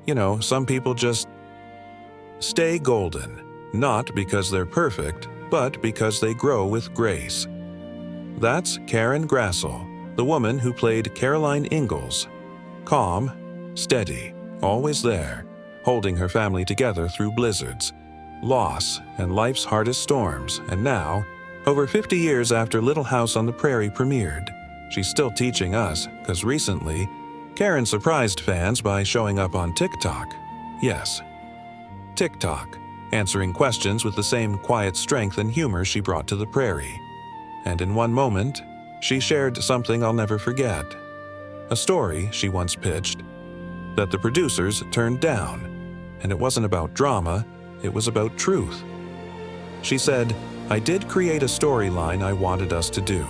You know, some people just stay golden, not because they're perfect, but because they grow with grace. That's KarenGrassle, the woman who played Caroline Ingalls. Calm, steady, always there, holding her family together through blizzards, loss, and life's hardest storms. And now, over 50 years after Little House on the Prairie premiered, she's still teaching us, because recently, Karen surprised fans by showing up on TikTok. Yes, TikTok, answering questions with the same quiet strength and humor she brought to the Prairie. And in one moment, she shared something I'll never forget. A story she once pitched that the producers turned down. And it wasn't about drama, it was about truth. She said, "I did create a storyline I wanted us to do,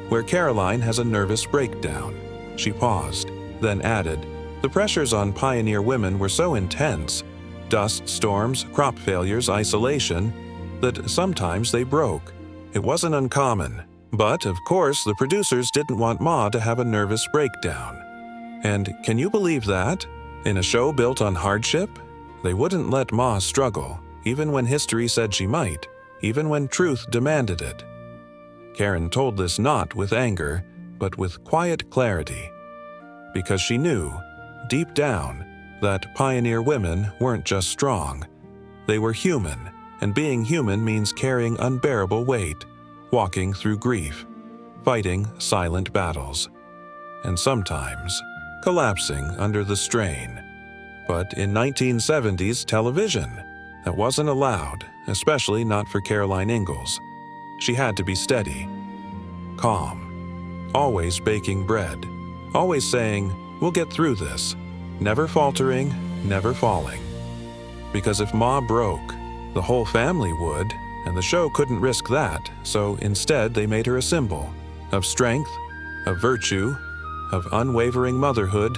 where Caroline has a nervous breakdown." She paused, then added, "The pressures on pioneer women were so intense, dust storms, crop failures, isolation, that sometimes they broke. It wasn't uncommon. But, of course, the producers didn't want Ma to have a nervous breakdown. And can you believe that? In a show built on hardship? They wouldn't let Ma struggle, even when history said she might, even when truth demanded it." Karen told this not with anger, but with quiet clarity. Because she knew, deep down, that pioneer women weren't just strong. They were human, and being human means carrying unbearable weight, walking through grief, fighting silent battles, and sometimes collapsing under the strain. But in 1970s television, that wasn't allowed, especially not for Caroline Ingalls. She had to be steady, calm, always baking bread, always saying, "We'll get through this," never faltering, never falling. Because if Ma broke, the whole family would, and the show couldn't risk that, so instead they made her a symbol of strength, of virtue, of unwavering motherhood.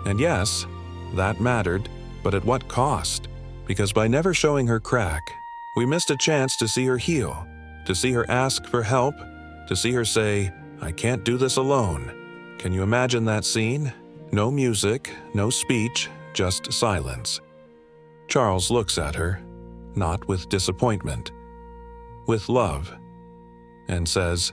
And yes, that mattered, but at what cost? Because by never showing her crack, we missed a chance to see her heal, to see her ask for help, to see her say, "I can't do this alone." Can you imagine that scene? No music, no speech, just silence. Charles looks at her, not with disappointment, with love, and says,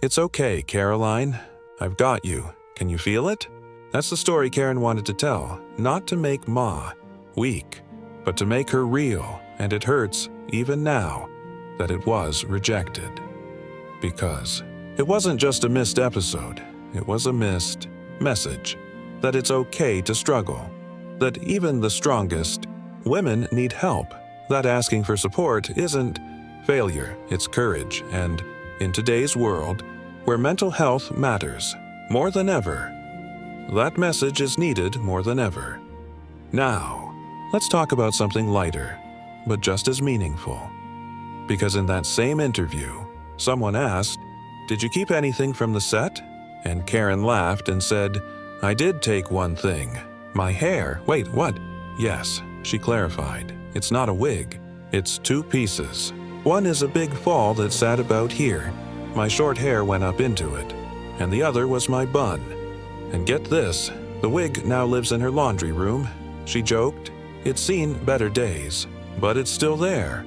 "It's okay, Caroline. I've got you. Can you feel it?" That's the story Karen wanted to tell, not to make Ma weak, but to make her real, and it hurts, even now, that it was rejected. Because it wasn't just a missed episode, it was a missed message, that it's okay to struggle, that even the strongest women need help, that asking for support isn't failure, it's courage, and in today's world, where mental health matters more than ever, that message is needed more than ever. Now, let's talk about something lighter, but just as meaningful. Because in that same interview, someone asked, "Did you keep anything from the set?" And Karen laughed and said, "I did take one thing. My hair." "Wait, what?" "Yes," she clarified. "It's not a wig. It's 2 pieces. One is a big fall that sat about here. My short hair went up into it. And the other was my bun. And get this, the wig now lives in her laundry room." She joked, "It's seen better days, but it's still there."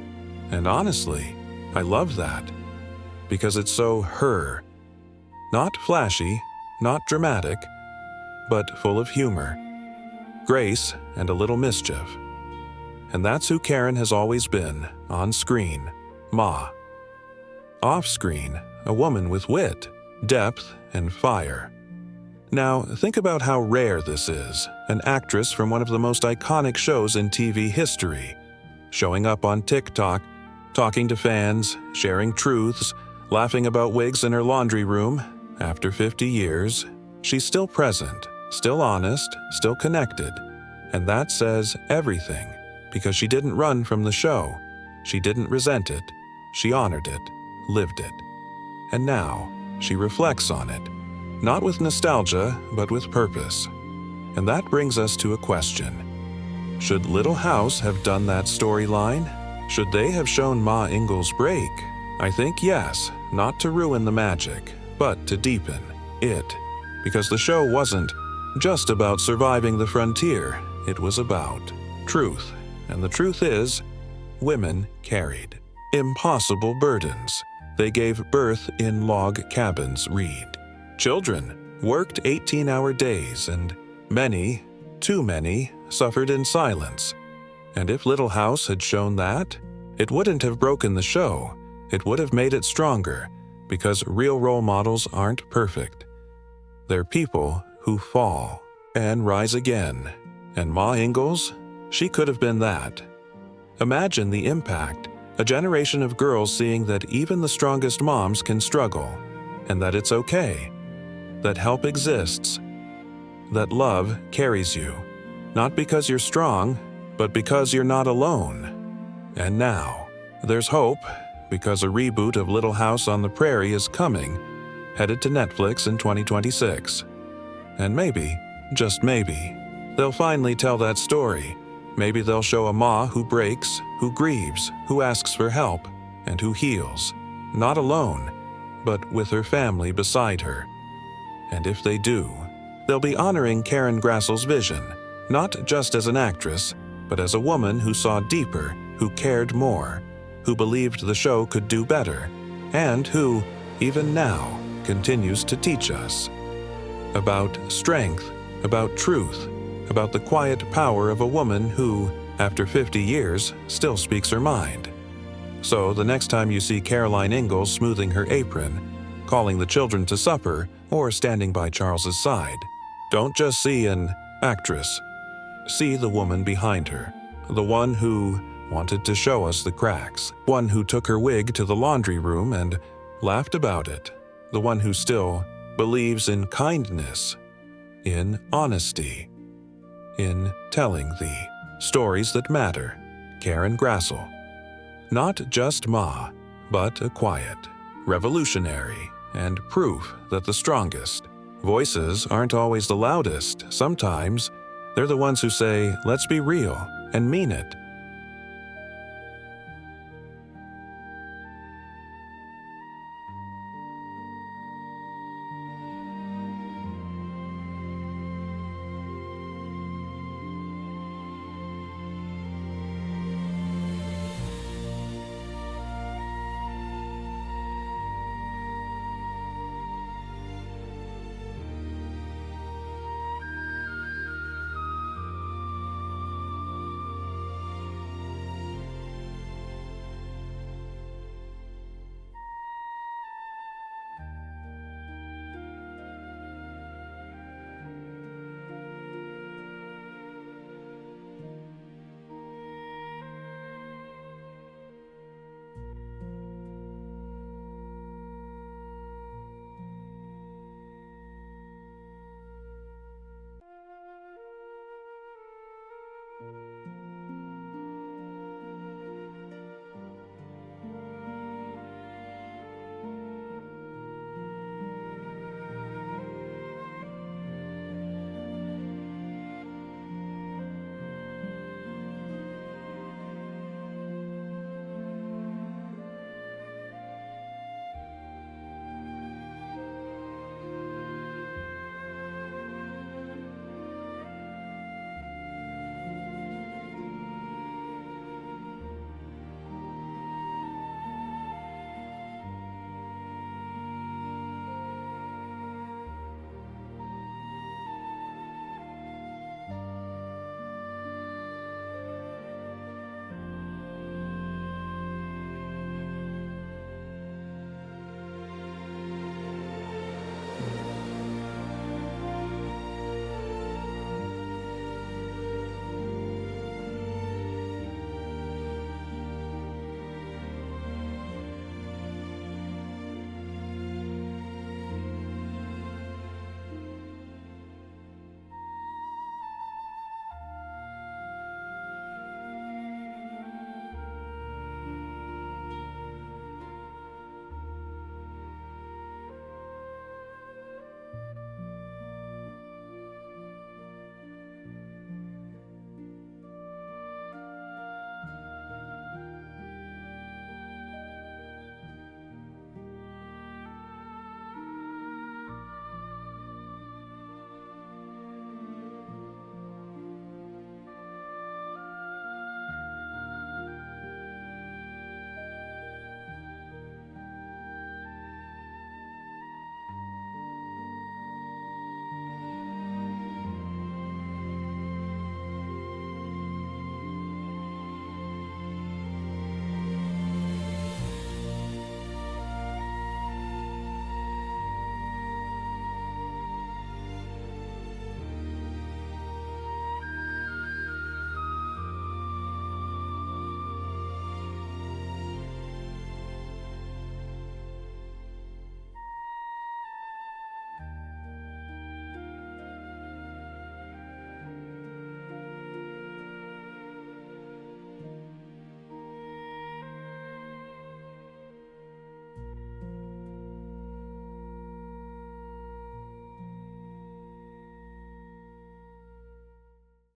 And honestly, I love that. Because it's so her. Not flashy, not dramatic, but full of humor, grace, and a little mischief. And that's who Karen has always been, on screen, Ma. Off screen, a woman with wit, depth, and fire. Now, think about how rare this is, an actress from one of the most iconic shows in TV history, showing up on TikTok, talking to fans, sharing truths, laughing about wigs in her laundry room. After 50 years, she's still present, still honest, still connected. And that says everything, because she didn't run from the show. She didn't resent it. She honored it, lived it. And now, she reflects on it, not with nostalgia, but with purpose. And that brings us to a question. Should Little House have done that storyline? Should they have shown Ma Ingalls break? I think yes, not to ruin the magic, but to deepen. it, because the show wasn't just about surviving the frontier. It was about truth. And the truth is, women carried impossible burdens. They gave birth in log cabins, read. Children worked 18-hour days, and many, too many, suffered in silence. And if Little House had shown that, it wouldn't have broken the show. It would have made it stronger, because real role models aren't perfect. They're people who fall and rise again. And Ma Ingalls, she could have been that. Imagine the impact, a generation of girls seeing that even the strongest moms can struggle, and that it's okay, that help exists, that love carries you, not because you're strong, but because you're not alone. And now, there's hope, because a reboot of Little House on the Prairie is coming, headed to Netflix in 2026. And maybe, just maybe, they'll finally tell that story. Maybe they'll show a Ma who breaks, who grieves, who asks for help, and who heals, not alone, but with her family beside her. And if they do, they'll be honoring KarenGrassle's vision, not just as an actress, but as a woman who saw deeper, who cared more, who believed the show could do better, and who, even now, continues to teach us about strength, about truth, about the quiet power of a woman who, after 50 years, still speaks her mind. So the next time you see Caroline Ingalls smoothing her apron, calling the children to supper, or standing by Charles's side, don't just see an actress. See the woman behind her, the one who wanted to show us the cracks, one who took her wig to the laundry room and laughed about it, the one who still believes in kindness, in honesty, in telling the stories that matter. KarenGrassle. Not just Ma, but a quiet, revolutionary, and proof that the strongest voices aren't always the loudest. Sometimes they're the ones who say, let's be real, and mean it.